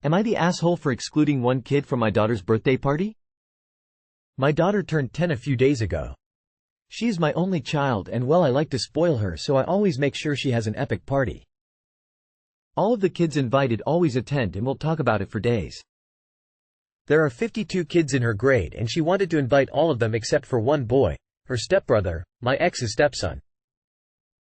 Am I the asshole for excluding one kid from my daughter's birthday party? My daughter turned 10 a few days ago. She is my only child and well I like to spoil her so I always make sure she has an epic party. All of the kids invited always attend and we'll talk about it for days. There are 52 kids in her grade and she wanted to invite all of them except for one boy, her stepbrother, my ex's stepson.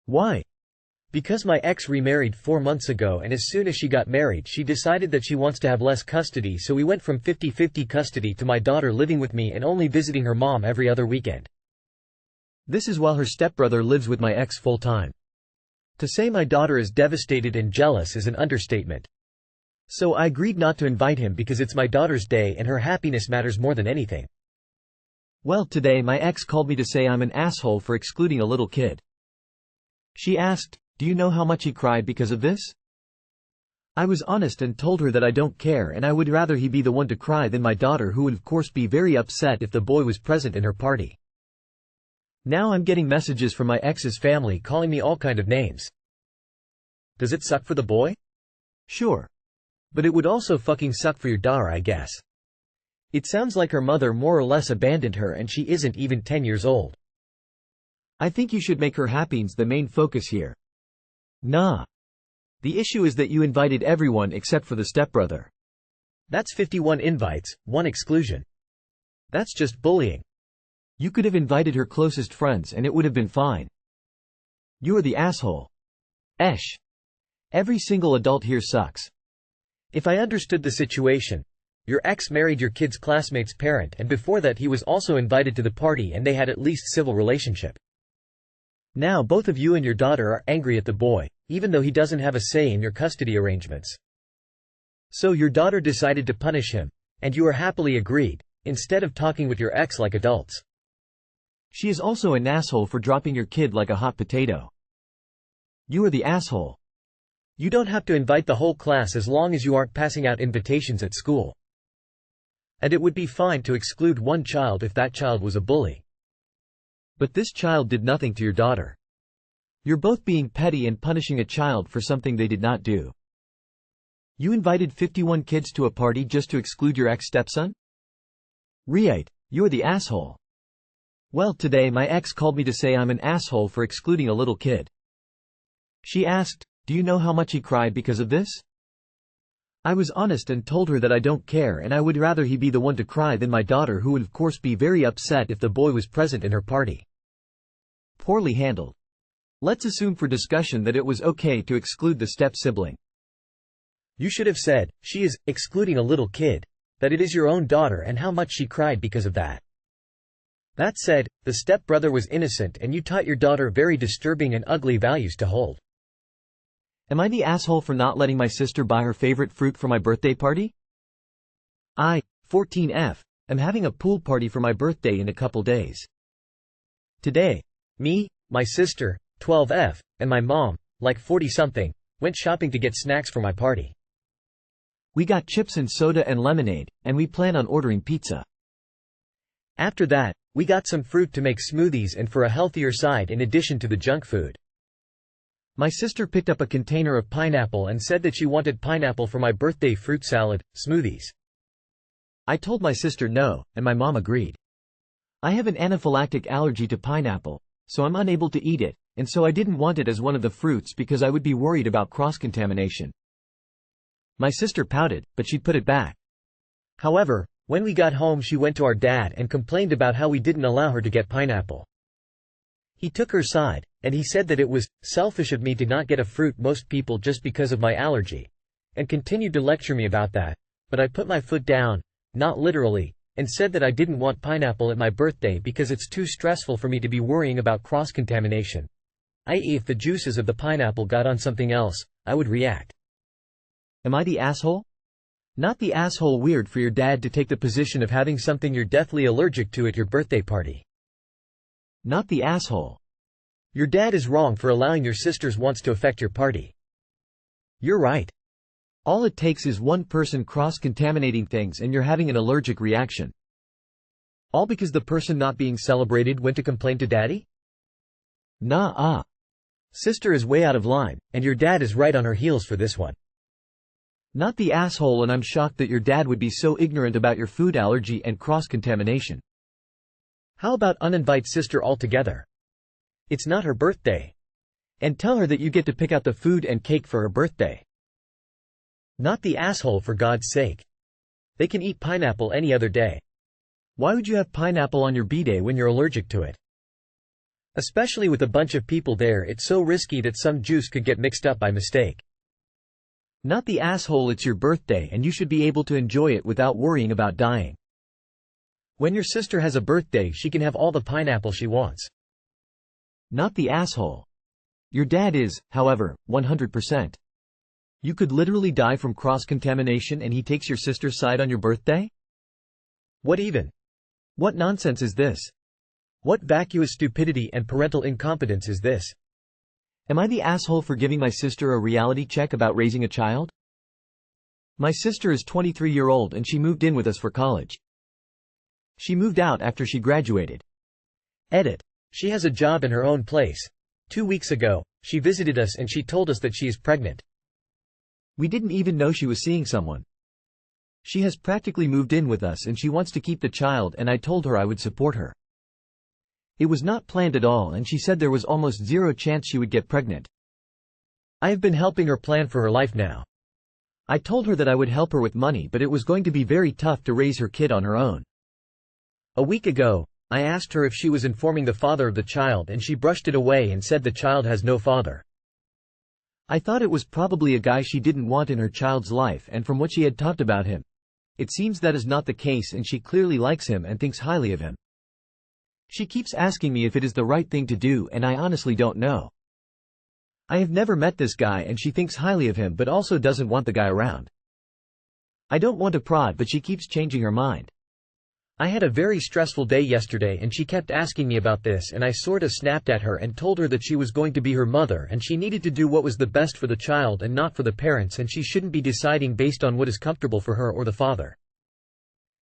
Why? Because my ex remarried 4 months ago and as soon as she got married she decided that she wants to have less custody so we went from 50-50 custody to my daughter living with me and only visiting her mom every other weekend. This is while her stepbrother lives with my ex full-time. To say my daughter is devastated and jealous is an understatement. So I agreed not to invite him because it's my daughter's day and her happiness matters more than anything. Well, today my ex called me to say I'm an asshole for excluding a little kid. She asked, "Do you know how much he cried because of this?" I was honest and told her that I don't care and I would rather he be the one to cry than my daughter, who would of course be very upset if the boy was present in her party. Now I'm getting messages from my ex's family calling me all kind of names. Does it suck for the boy? Sure. But it would also fucking suck for your daughter, I guess. It sounds like her mother more or less abandoned her and she isn't even 10 years old. I think you should make her happiness the main focus here. Nah. The issue is that you invited everyone except for the stepbrother. That's 51 invites, 1 exclusion. That's just bullying. You could have invited her closest friends and it would have been fine. You are the asshole. Esh. Every single adult here sucks. If I understood the situation, your ex married your kid's classmate's parent and before that he was also invited to the party and they had at least civil relationship. Now both of you and your daughter are angry at the boy, even though he doesn't have a say in your custody arrangements. So your daughter decided to punish him, and you are happily agreed, instead of talking with your ex like adults. She is also an asshole for dropping your kid like a hot potato. You are the asshole. You don't have to invite the whole class as long as you aren't passing out invitations at school. And it would be fine to exclude one child if that child was a bully. But this child did nothing to your daughter. You're both being petty and punishing a child for something they did not do. You invited 51 kids to a party just to exclude your ex-stepson? Right, you're the asshole. Well, today my ex called me to say I'm an asshole for excluding a little kid. She asked, "Do you know how much he cried because of this?" I was honest and told her that I don't care and I would rather he be the one to cry than my daughter, who would of course be very upset if the boy was present in her party. Poorly handled. Let's assume for discussion that it was okay to exclude the step-sibling. You should have said, she is excluding a little kid, that it is your own daughter and how much she cried because of that. That said, the step-brother was innocent and you taught your daughter very disturbing and ugly values to hold. Am I the asshole for not letting my sister buy her favorite fruit for my birthday party? I, 14F, am having a pool party for my birthday in a couple days. Today, me, my sister, 12F, and my mom, like 40-something, went shopping to get snacks for my party. We got chips and soda and lemonade, and we plan on ordering pizza. After that, we got some fruit to make smoothies and for a healthier side in addition to the junk food. My sister picked up a container of pineapple and said that she wanted pineapple for my birthday fruit salad, smoothies. I told my sister no, and my mom agreed. I have an anaphylactic allergy to pineapple, so I'm unable to eat it, and so I didn't want it as one of the fruits because I would be worried about cross-contamination. My sister pouted, but she'd put it back. However, when we got home she went to our dad and complained about how we didn't allow her to get pineapple. He took her side, and he said that it was selfish of me to not get a fruit most people just because of my allergy, and continued to lecture me about that, but I put my foot down, not literally, and said that I didn't want pineapple at my birthday because it's too stressful for me to be worrying about cross-contamination. I.e., if the juices of the pineapple got on something else, I would react. Am I the asshole? Not the asshole weird for your dad to take the position of having something you're deathly allergic to at your birthday party. Not the asshole. Your dad is wrong for allowing your sister's wants to affect your party. You're right. All it takes is one person cross-contaminating things and you're having an allergic reaction. All because the person not being celebrated went to complain to daddy? Nah. Sister is way out of line, and your dad is right on her heels for this one. Not the asshole, and I'm shocked that your dad would be so ignorant about your food allergy and cross-contamination. How about uninvite sister altogether? It's not her birthday. And tell her that you get to pick out the food and cake for her birthday. Not the asshole, for God's sake. They can eat pineapple any other day. Why would you have pineapple on your b-day when you're allergic to it? Especially with a bunch of people there, it's so risky that some juice could get mixed up by mistake. Not the asshole, it's your birthday and you should be able to enjoy it without worrying about dying. When your sister has a birthday, she can have all the pineapple she wants. Not the asshole. Your dad is, however, 100%. You could literally die from cross-contamination and he takes your sister's side on your birthday? What even? What nonsense is this? What vacuous stupidity and parental incompetence is this? Am I the asshole for giving my sister a reality check about raising a child? My sister is 23-year-old and she moved in with us for college. She moved out after she graduated. Edit. She has a job in her own place. 2 weeks ago, she visited us and she told us that she is pregnant. We didn't even know she was seeing someone. She has practically moved in with us and she wants to keep the child, and I told her I would support her. It was not planned at all and she said there was almost zero chance she would get pregnant. I have been helping her plan for her life now. I told her that I would help her with money, but it was going to be very tough to raise her kid on her own. A week ago, I asked her if she was informing the father of the child and she brushed it away and said the child has no father. I thought it was probably a guy she didn't want in her child's life, and from what she had talked about him, it seems that is not the case and she clearly likes him and thinks highly of him. She keeps asking me if it is the right thing to do, and I honestly don't know. I have never met this guy and she thinks highly of him but also doesn't want the guy around. I don't want to prod, but she keeps changing her mind. I had a very stressful day yesterday and she kept asking me about this, and I sorta snapped at her and told her that she was going to be her mother and she needed to do what was the best for the child and not for the parents, and she shouldn't be deciding based on what is comfortable for her or the father.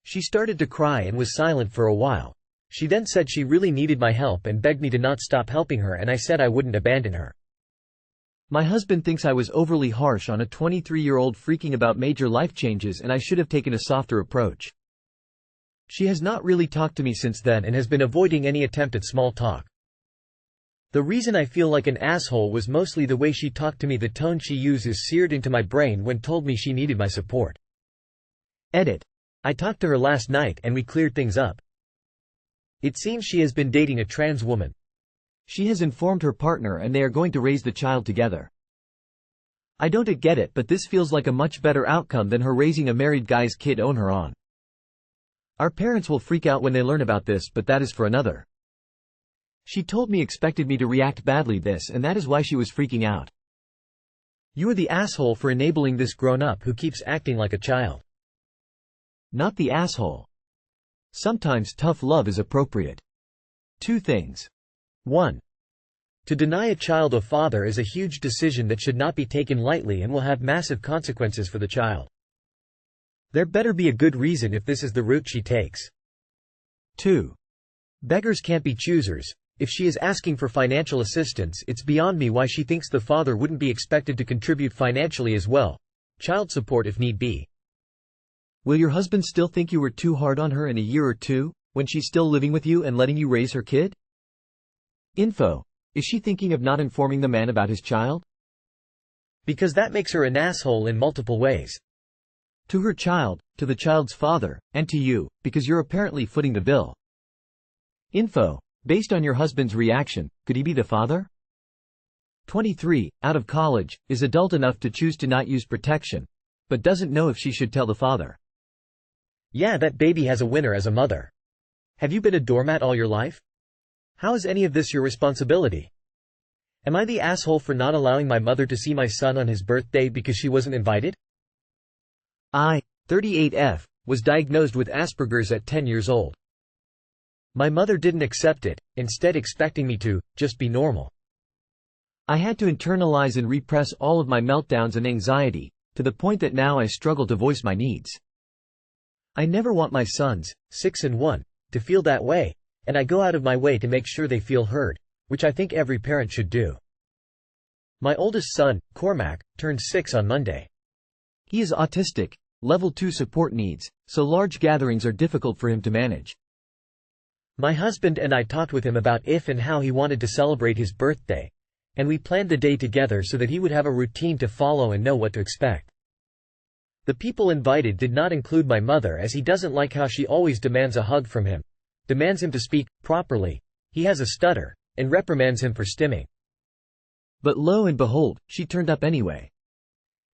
She started to cry and was silent for a while. She then said she really needed my help and begged me to not stop helping her, and I said I wouldn't abandon her. My husband thinks I was overly harsh on a 23-year-old freaking about major life changes and I should have taken a softer approach. She has not really talked to me since then and has been avoiding any attempt at small talk. The reason I feel like an asshole was mostly the way she talked to me. The tone she used is seared into my brain when told me she needed my support. Edit. I talked to her last night and we cleared things up. It seems she has been dating a trans woman. She has informed her partner and they are going to raise the child together. I don't get it, but this feels like a much better outcome than her raising a married guy's kid on her own. Our parents will freak out when they learn about this, but that is for another. She told me expected me to react badly this, and that is why she was freaking out. You are the asshole for enabling this grown-up who keeps acting like a child. Not the asshole. Sometimes tough love is appropriate. 2 things. 1. To deny a child a father is a huge decision that should not be taken lightly and will have massive consequences for the child. There better be a good reason if this is the route she takes. 2. Beggars can't be choosers. If she is asking for financial assistance, it's beyond me why she thinks the father wouldn't be expected to contribute financially as well. Child support if need be. Will your husband still think you were too hard on her in a year or 2, when she's still living with you and letting you raise her kid? Info. Is she thinking of not informing the man about his child? Because that makes her an asshole in multiple ways. To her child, to the child's father, and to you, because you're apparently footing the bill. Info. Based on your husband's reaction, could he be the father? 23, out of college, is adult enough to choose to not use protection, but doesn't know if she should tell the father. Yeah, that baby has a winner as a mother. Have you been a doormat all your life? How is any of this your responsibility? Am I the asshole for not allowing my mother to see my son on his birthday because she wasn't invited? I, 38F, was diagnosed with Asperger's at 10 years old. My mother didn't accept it, instead expecting me to just be normal. I had to internalize and repress all of my meltdowns and anxiety, to the point that now I struggle to voice my needs. I never want my sons, 6 and 1, to feel that way, and I go out of my way to make sure they feel heard, which I think every parent should do. My oldest son, Cormac, turned 6 on Monday. He is autistic, level 2 support needs, so large gatherings are difficult for him to manage. My husband and I talked with him about if and how he wanted to celebrate his birthday, and we planned the day together so that he would have a routine to follow and know what to expect. The people invited did not include my mother, as he doesn't like how she always demands a hug from him, demands him to speak properly, he has a stutter, and reprimands him for stimming. But lo and behold, she turned up anyway.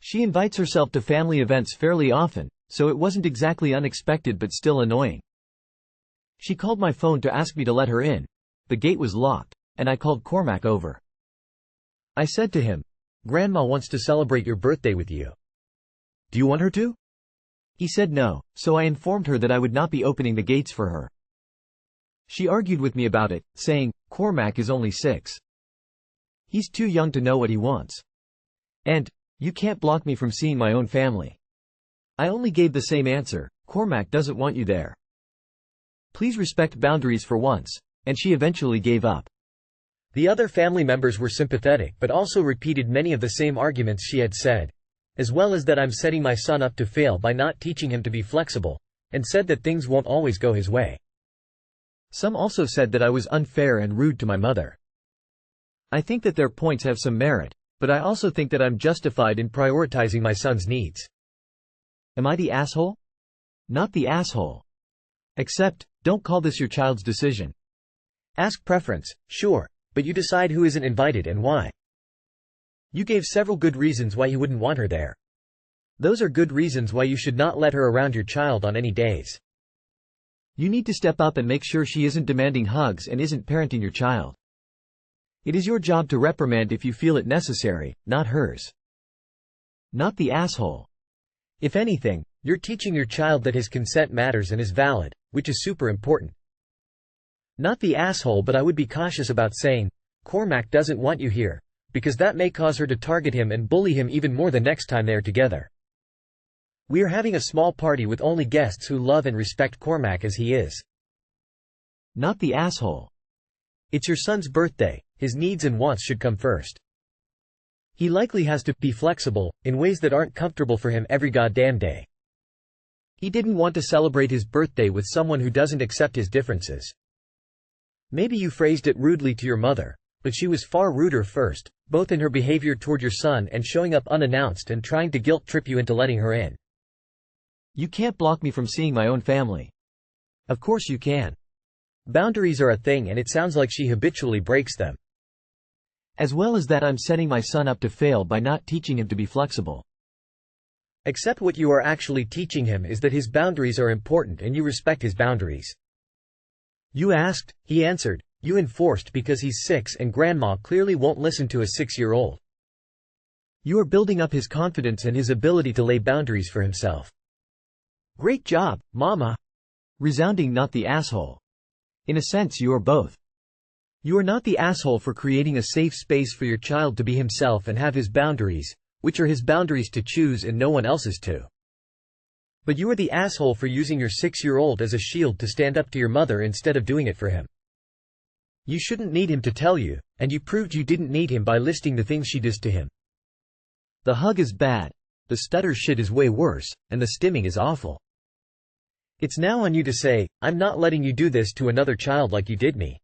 She invites herself to family events fairly often, so it wasn't exactly unexpected but still annoying. She called my phone to ask me to let her in. The gate was locked, and I called Cormac over. I said to him, "Grandma wants to celebrate your birthday with you. Do you want her to?" He said no, so I informed her that I would not be opening the gates for her. She argued with me about it, saying, "Cormac is only 6. He's too young to know what he wants. And, you can't block me from seeing my own family." I only gave the same answer, "Cormac doesn't want you there. Please respect boundaries for once," and she eventually gave up. The other family members were sympathetic but also repeated many of the same arguments she had said, as well as that I'm setting my son up to fail by not teaching him to be flexible, and said that things won't always go his way. Some also said that I was unfair and rude to my mother. I think that their points have some merit, but I also think that I'm justified in prioritizing my son's needs. Am I the asshole? Not the asshole. Except, don't call this your child's decision. Ask preference, sure, but you decide who isn't invited and why. You gave several good reasons why you wouldn't want her there. Those are good reasons why you should not let her around your child on any days. You need to step up and make sure she isn't demanding hugs and isn't parenting your child. It is your job to reprimand if you feel it necessary, not hers. Not the asshole. If anything, you're teaching your child that his consent matters and is valid, which is super important. Not the asshole, but I would be cautious about saying, "Cormac doesn't want you here," because that may cause her to target him and bully him even more the next time they are together. We are having a small party with only guests who love and respect Cormac as he is. Not the asshole. It's your son's birthday, his needs and wants should come first. He likely has to be flexible, in ways that aren't comfortable for him every goddamn day. He didn't want to celebrate his birthday with someone who doesn't accept his differences. Maybe you phrased it rudely to your mother, but she was far ruder first, both in her behavior toward your son and showing up unannounced and trying to guilt trip you into letting her in. You can't block me from seeing my own family. Of course you can. Boundaries are a thing, and it sounds like she habitually breaks them. As well as that, I'm setting my son up to fail by not teaching him to be flexible. Except what you are actually teaching him is that his boundaries are important and you respect his boundaries. You asked, he answered, you enforced because he's 6 and grandma clearly won't listen to a 6-year-old. You are building up his confidence and his ability to lay boundaries for himself. Great job, Mama. Resounding not the asshole. In a sense you are both. You are not the asshole for creating a safe space for your child to be himself and have his boundaries, which are his boundaries to choose and no one else's to. But you are the asshole for using your 6-year-old as a shield to stand up to your mother instead of doing it for him. You shouldn't need him to tell you, and you proved you didn't need him by listing the things she does to him. The hug is bad, the stutter shit is way worse, and the stimming is awful. It's now on you to say, I'm not letting you do this to another child like you did me.